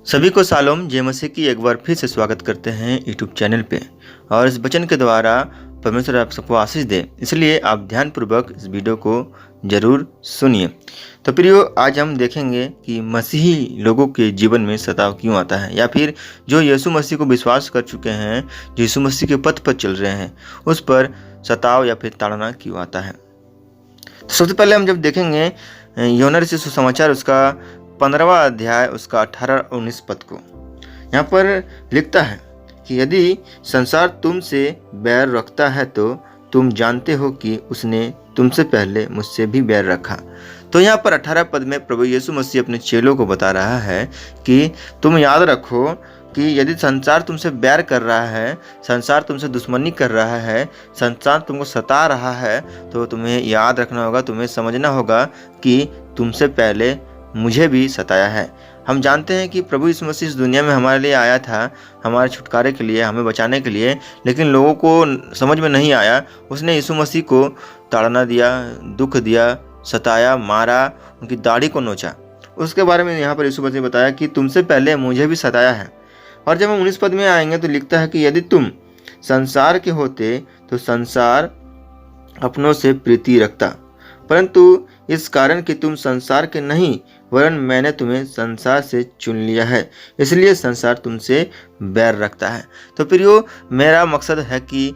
सभी को शालोम जय मसीह की एक बार फिर से स्वागत करते हैं यूट्यूब चैनल पे। और इस वचन के द्वारा परमेश्वर आप सबको आशीष दे, इसलिए आप ध्यानपूर्वक इस वीडियो को जरूर सुनिए। तो प्रियो, आज हम देखेंगे कि मसीही लोगों के जीवन में सताव क्यों आता है, या फिर जो यीशु मसीह को विश्वास कर चुके हैं, जो यीशु मसीह के पथ पर चल रहे हैं, उस पर सताव या फिर ताड़ना क्यों आता है। तो सबसे पहले हम जब देखेंगे यूहन्ना रचित सुसमाचार उसका 15वां अध्याय उसका 18 और 19 पद को, यहाँ पर लिखता है कि यदि संसार तुमसे बैर रखता है तो तुम जानते हो कि उसने तुमसे पहले मुझसे भी बैर रखा। तो यहाँ पर 18 पद में प्रभु यीशु मसीह अपने चेलों को बता रहा है कि तुम याद रखो कि यदि संसार तुमसे बैर कर रहा है, संसार तुमसे दुश्मनी कर रहा है, संसार तुमको सता रहा है, तो तुम्हें याद रखना होगा, तुम्हें समझना होगा कि तुमसे पहले मुझे भी सताया है। हम जानते हैं कि प्रभु यीशु मसीह इस दुनिया में हमारे लिए आया था, हमारे छुटकारे के लिए, हमें बचाने के लिए, लेकिन लोगों को समझ में नहीं आया। उसने यीशु मसीह को ताड़ना दिया, दुख दिया, सताया, मारा, उनकी दाढ़ी को नोचा। उसके बारे में यहाँ पर यीशु मसीह ने बताया कि तुमसे पहले मुझे भी सताया है। और जब हम 19 पद में आएंगे तो लिखता है कि यदि तुम संसार के होते तो संसार अपनों से प्रीति रखता, परंतु इस कारण कि तुम संसार के नहीं वरन मैंने तुम्हें संसार से चुन लिया है, इसलिए संसार तुमसे बैर रखता है। तो प्रियो, मेरा मकसद है कि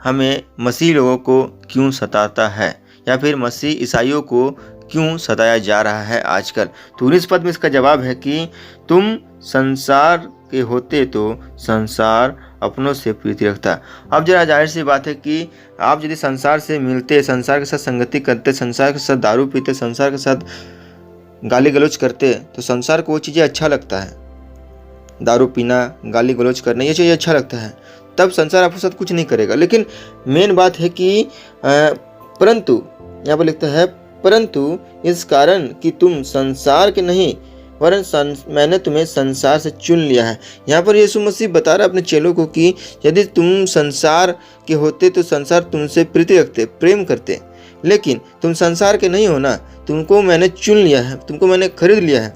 हमें मसीह लोगों को क्यों सताता है, या फिर मसीह ईसाइयों को क्यों सताया जा रहा है आजकल। तो 19 पद में इसका जवाब है कि तुम संसार के होते तो संसार अपनों से प्रीति रखता। अब जरा जाहिर सी बात है कि आप यदि संसार से मिलते, संसार के साथ संगति करते, संसार के साथ दारू पीते, संसार के साथ गाली गलौज करते, तो संसार को वो चीज़ें अच्छा लगता है। दारू पीना, गाली गलौज करना, ये चीज़ें अच्छा लगता है, तब संसार आपके साथ कुछ नहीं करेगा। लेकिन मेन बात है कि परंतु यहाँ पर लिखता है, परंतु इस कारण कि तुम संसार के नहीं वरन मैंने तुम्हें संसार से चुन लिया है। यहाँ पर यीशु मसीह बता रहा है अपने चेलों को कि यदि तुम संसार के होते तो संसार तुमसे प्रीति रखते, प्रेम करते, लेकिन तुम संसार के नहीं हो ना, तुमको मैंने चुन लिया है, तुमको मैंने खरीद लिया है,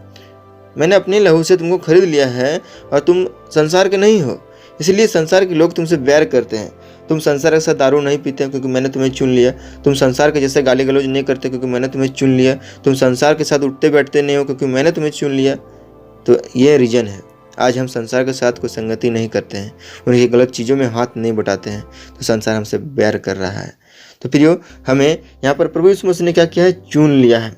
मैंने अपने लहू से तुमको खरीद लिया है, और तुम संसार के नहीं हो, इसलिए संसार के लोग तुमसे बैर करते हैं। तुम संसार के साथ दारू नहीं पीते क्योंकि मैंने तुम्हें चुन लिया, तुम संसार के जैसे गाली गलौज नहीं करते क्योंकि मैंने तुम्हें चुन लिया, तुम संसार के साथ उठते बैठते नहीं हो क्योंकि मैंने तुम्हें चुन लिया। तो ये रीज़न है आज हम संसार के साथ कोई संगति नहीं करते हैं, उनकी गलत चीज़ों में हाथ नहीं बटाते हैं, तो संसार हमसे बैर कर रहा है। तो प्रियो, हमें यहाँ पर प्रभु यीशु मसीह ने क्या किया है, चुन लिया है,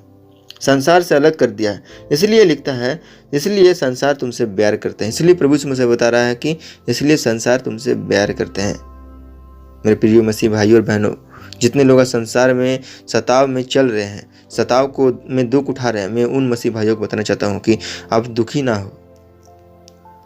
संसार से अलग कर दिया है। इसलिए लिखता है, इसलिए संसार तुमसे बैर करते हैं। इसलिए प्रभु यीशु मसीह बता रहा है कि इसलिए संसार तुमसे बैर करते हैं। मेरे प्रिय मसीह भाइयों और बहनों, जितने लोग संसार में सताव में चल रहे हैं, सताव को में दुख उठा रहे हैं, मैं उन मसीह भाइयों को बताना चाहता हूँ कि आप दुखी ना हो,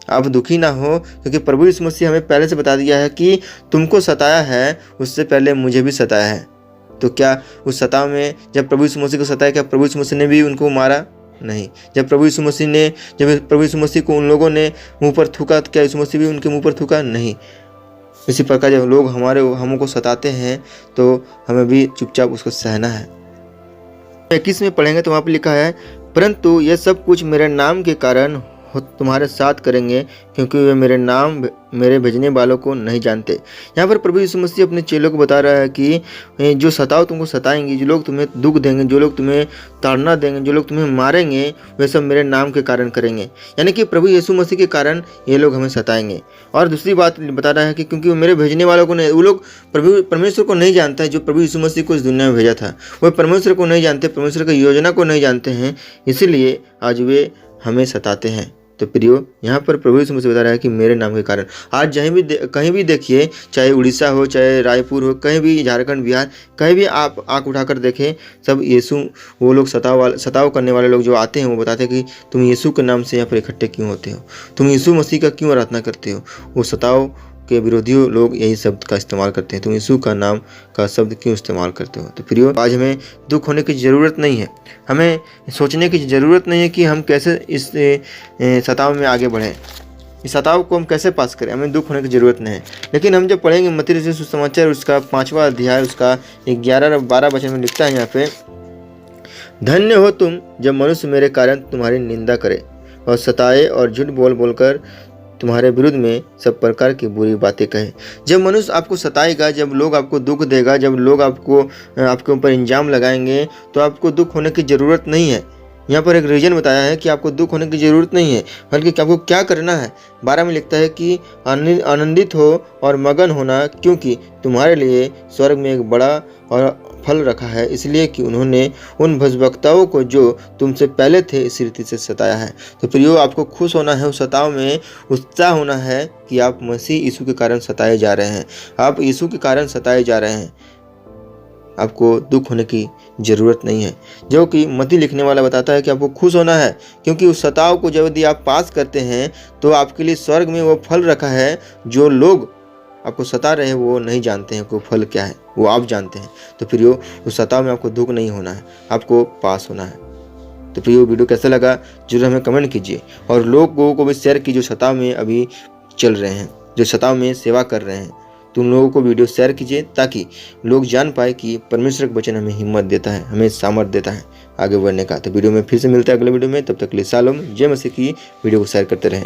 आप दुखी ना हो, क्योंकि प्रभु यीशु मसीह हमें पहले से बता दिया है कि तुमको सताया है, उससे पहले मुझे भी सताया है। तो क्या उस सताव में जब प्रभु यीशु मसीह को सताया, क्या प्रभु यीशु मसीह ने भी उनको मारा? नहीं। जब प्रभु यीशु मसीह को उन लोगों ने मुंह पर थूका, क्या यीशु मसीह भी उनके मुंह पर थूका? नहीं। इसी प्रकार जब लोग हमको सताते हैं तो हमें भी चुपचाप उसको सहना है। 21 में पढ़ेंगे तो वहाँ पर लिखा है, परंतु यह सब कुछ मेरे नाम के कारण तुम्हारे साथ करेंगे, क्योंकि वे मेरे नाम मेरे भेजने वालों को नहीं जानते। यहाँ पर प्रभु यीशु मसीह अपने चेलों को बता रहा है कि जो सताव तुमको सताएंगे, जो लोग तुम्हें दुख देंगे, जो लोग तुम्हें ताड़ना देंगे, जो लोग तुम्हें मारेंगे, वे सब मेरे नाम के कारण करेंगे। यानी कि प्रभु यीशु मसीह के कारण ये लोग हमें सताएंगे। और दूसरी बात बता रहा है कि क्योंकि वो मेरे भेजने वालों को नहीं, वो लोग परमेश्वर को नहीं जानता है, जो प्रभु यीशु मसीह को इस दुनिया में भेजा था, वो परमेश्वर को नहीं जानते, परमेश्वर की योजना को नहीं जानते हैं, इसीलिए आज वे हमें सताते हैं। तो प्रियो, यहाँ पर प्रभु यीशु मसीह बता रहा है कि मेरे नाम के कारण। आज कहीं भी देखिए, चाहे उड़ीसा हो, चाहे रायपुर हो, कहीं भी, झारखंड, बिहार, कहीं भी आप आँख उठाकर देखें, सब यीशु, वो लोग सताव करने वाले लोग जो आते हैं, वो बताते हैं कि तुम यीशु के नाम से यहाँ पर इकट्ठे क्यों होते हो, तुम यीशु मसीह का क्यों आराधना करते हो। वो सताव के विरोधी लोग यही शब्द का इस्तेमाल करते हैं, तुम यीशु का नाम का शब्द क्यों इस्तेमाल करते हो। तो प्रियो, आज हमें दुख होने की ज़रूरत नहीं है, हमें सोचने की ज़रूरत नहीं है कि हम कैसे इस सताव में आगे बढ़ें, इस सताव को हम कैसे पास करें, हमें दुख होने की ज़रूरत नहीं है। लेकिन हम जब पढ़ेंगे मत्ती रचित सुसमाचार उसका 5वां अध्याय उसका 11 और 12 वचन में लिखता है यहाँ पे, धन्य हो तुम जब मनुष्य मेरे कारण तुम्हारी निंदा करे और सताए और झूठ बोल बोलकर तुम्हारे विरुद्ध में सब प्रकार की बुरी बातें कहे। जब मनुष्य आपको सताएगा, जब लोग आपको दुख देगा, जब लोग आपके ऊपर इल्जाम लगाएंगे, तो आपको दुख होने की ज़रूरत नहीं है। यहाँ पर एक रीजन बताया है कि आपको दुख होने की ज़रूरत नहीं है, बल्कि आपको क्या करना है। 12 में लिखता है कि आनंदित हो और मगन होना, क्योंकि तुम्हारे लिए स्वर्ग में एक बड़ा और फल रखा है, इसलिए कि उन्होंने उन भजभक्ताओं को जो तुमसे पहले थे इस रीति से सताया है। तो प्रियो, आपको खुश होना है, उस सताव में उत्साह होना है कि आप मसीह यीशु के कारण सताए जा रहे हैं। आप यीशु के कारण सताए जा रहे हैं, आपको दुख होने की ज़रूरत नहीं है। जो कि मत्ती लिखने वाला बताता है कि आपको खुश होना है, क्योंकि उस सताव को जब यदि आप पास करते हैं तो आपके लिए स्वर्ग में वो फल रखा है जो लोग आपको सता रहे हैं वो नहीं जानते हैं, को फल क्या है वो आप जानते हैं। तो प्रियो, उस सताव में आपको दुख नहीं होना है, आपको पास होना है। तो प्रियो, वीडियो कैसा लगा जरूर हमें कमेंट कीजिए, और लोगों को भी शेयर कीजिए जो सताव में अभी चल रहे हैं, जो सताव में सेवा कर रहे हैं। तो उन लोगों को वीडियो शेयर कीजिए ताकि लोग जान पाए कि परमेश्वर का वचन हमें हिम्मत देता है, हमें सामर्थ्य देता है आगे बढ़ने का। तो वीडियो में फिर से मिलते हैं अगले वीडियो में, तब तक के लिए शालोम, जय मसीह की। वीडियो को शेयर करते रहें।